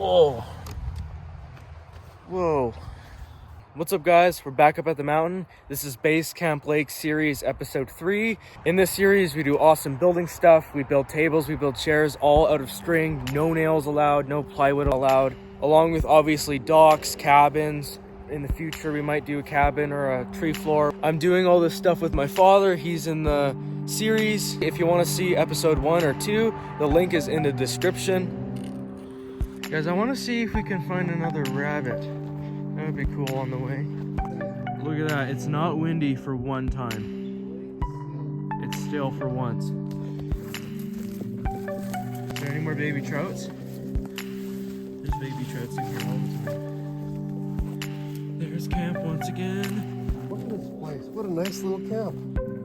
Whoa. Whoa. What's up, guys? We're back up at the mountain. This is Base Camp Lake Series Episode 3. In this series, we do awesome building stuff. We build tables, we build chairs, all out of string. No nails allowed, no plywood allowed. Along with, obviously, docks, cabins. In the future, we might do a cabin or a tree floor. I'm doing all this stuff with my father. He's in the series. If you want to see Episode 1 or 2, the link is in the description. Guys, I want to see if we can find another rabbit. That would be cool on the way. Look at that. It's not windy for one time. It's still for once. Is there any more baby trouts? There's baby trouts in here all the time. There's camp once again. Look at this place. What a nice little camp.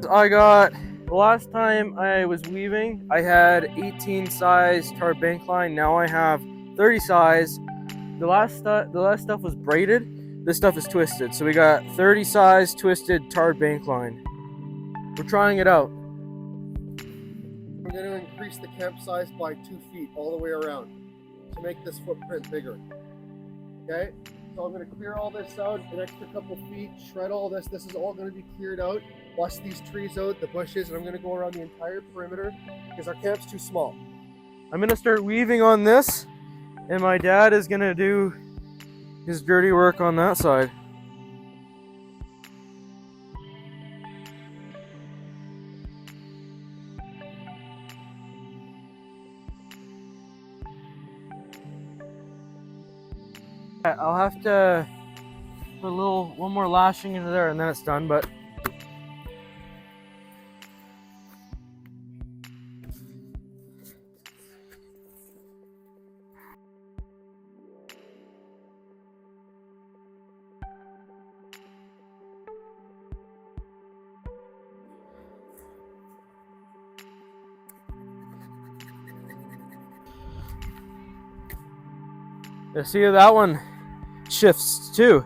The last time I was weaving, I had 18 size tarp bank line. Now I have 30 size. The last stuff was braided. This stuff is twisted. So we got 30 size twisted tarred bank line. We're trying it out. We're going to increase the camp size by 2 feet all the way around to make this footprint bigger. Okay? So I'm going to clear all this out, an extra couple feet, shred all this. This is all going to be cleared out. Bust these trees out, the bushes, and I'm going to go around the entire perimeter because our camp's too small. I'm going to start weaving on this, and my dad is going to do his dirty work on that side. I'll have to put one more lashing into there and then it's done, but I see that one shifts too.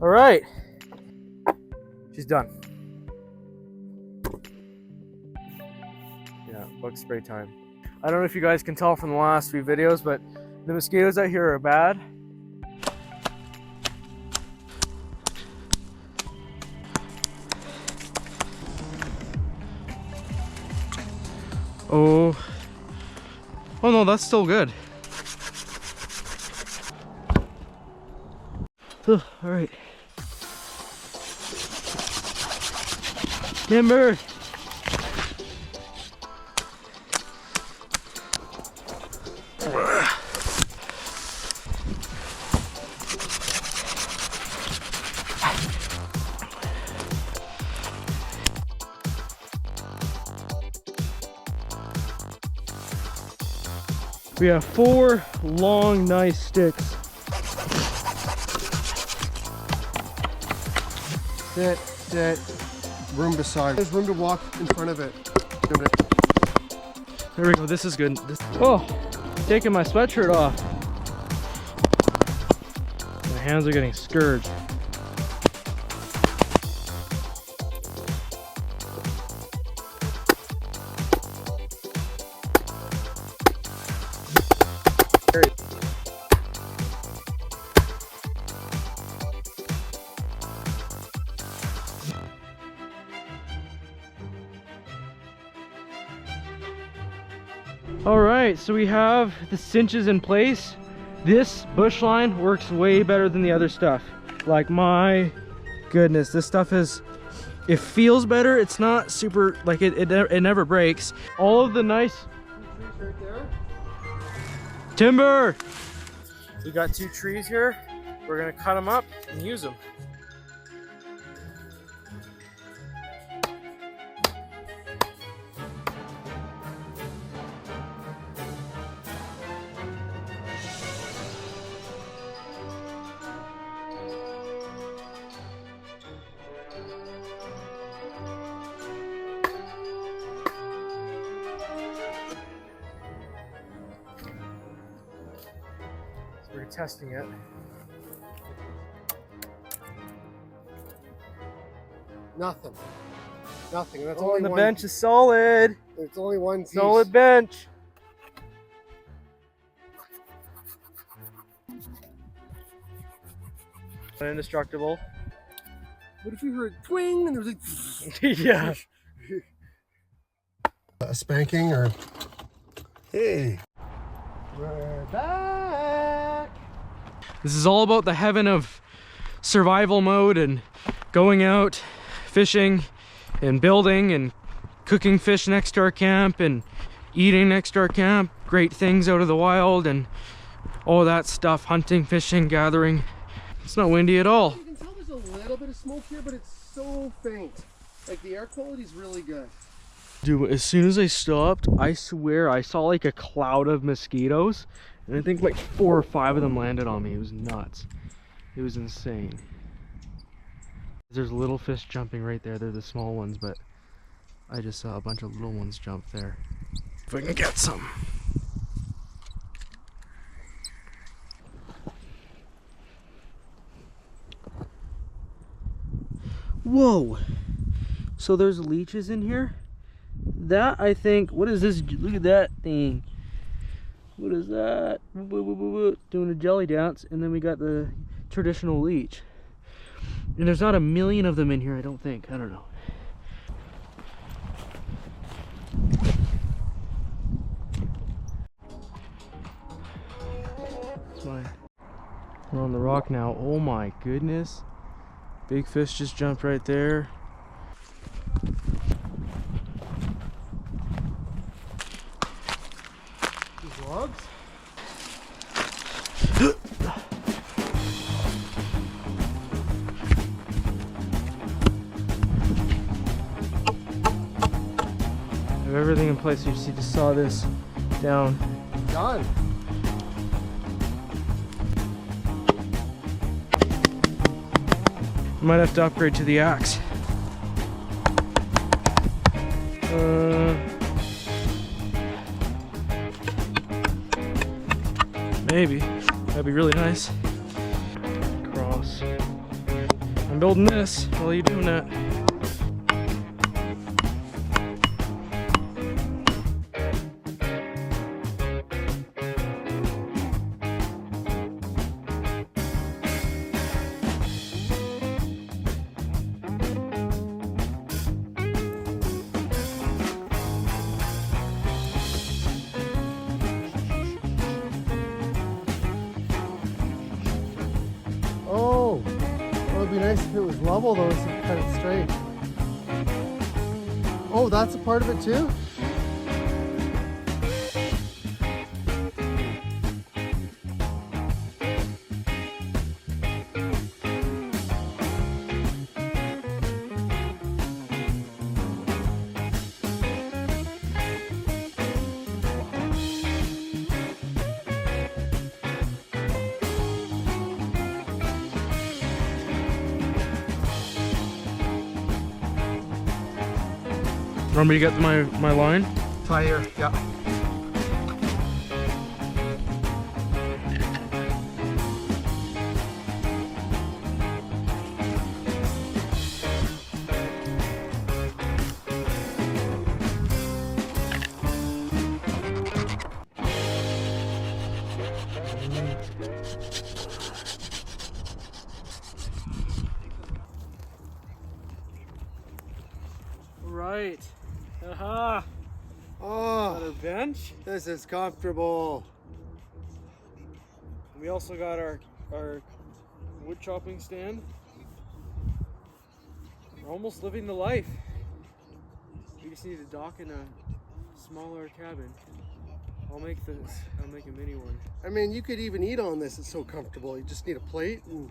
All right, she's done. Yeah, bug spray time. I don't know if you guys can tell from the last few videos, but the mosquitoes out here are bad. Oh no, that's still good. All right. Timber. We have 4 long, nice sticks. Sit. Room beside. There's room to walk in front of it. There we go. This is good. Oh, taking my sweatshirt off. My hands are getting scourged. All right, so we have the cinches in place. This bush line works way better than the other stuff. Like, my goodness, this stuff it feels better. It's not super, like it never breaks. All of the nice Right there. timber. We got 2 trees here. We're gonna cut them up and use them. We're testing it. Nothing. Nothing. That's Oh, only and the one. bench is solid. It's only one piece. Solid bench. Indestructible. What if you heard twing and there was like Yeah. a spanking or hey, we're back. This is all about the heaven of survival mode and going out fishing and building and cooking fish next to our camp and eating next to our camp, great things out of the wild and all that stuff, hunting, fishing, gathering. It's not windy at all. You can tell there's a little bit of smoke here, but it's so faint. Like the air quality is really good. Dude, as soon as I stopped, I swear I saw like a cloud of mosquitoes, and I think like 4 or 5 of them landed on me. It was nuts. It was insane. There's little fish jumping right there. They're the small ones, but I just saw a bunch of little ones jump there. If I can get some. Whoa! So there's leeches in here? That, I think, what is this? Look at that thing. What is that? Doing a jelly dance, and then we got the traditional leech. And there's not a million of them in here, I don't think. I don't know. It's mine. We're on the rock now. Oh my goodness. Big fish just jumped right there. These logs? I have everything in place. You just need to saw this down. Done. Might have to upgrade to the axe. Maybe. That'd be really nice. Cross. I'm building this while you're doing that. Oh, it would be nice if it was level though, so you cut it straight. Oh, that's a part of it too? Want me to get my line? Tie here, yeah. Right. Aha. Oh, Got our bench. this is comfortable. We also got our wood chopping stand. We're almost living the life. We just need a dock and a smaller cabin. I'll make a mini one. I mean, you could even eat on this. It's so comfortable. You just need a plate and...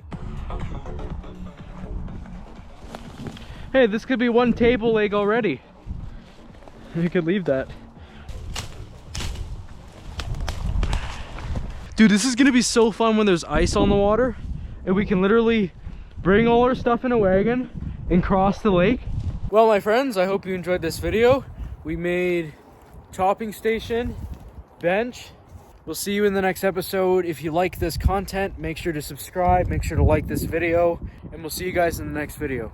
Hey, this could be one table leg already. You could leave that. Dude, this is gonna be so fun when there's ice on the water and we can literally bring all our stuff in a wagon and cross the lake. Well, my friends, I hope you enjoyed this video. We made chopping station, bench, We'll see you in the next episode. If you like this content, make sure to subscribe, make sure to like this video, and we'll see you guys in the next video.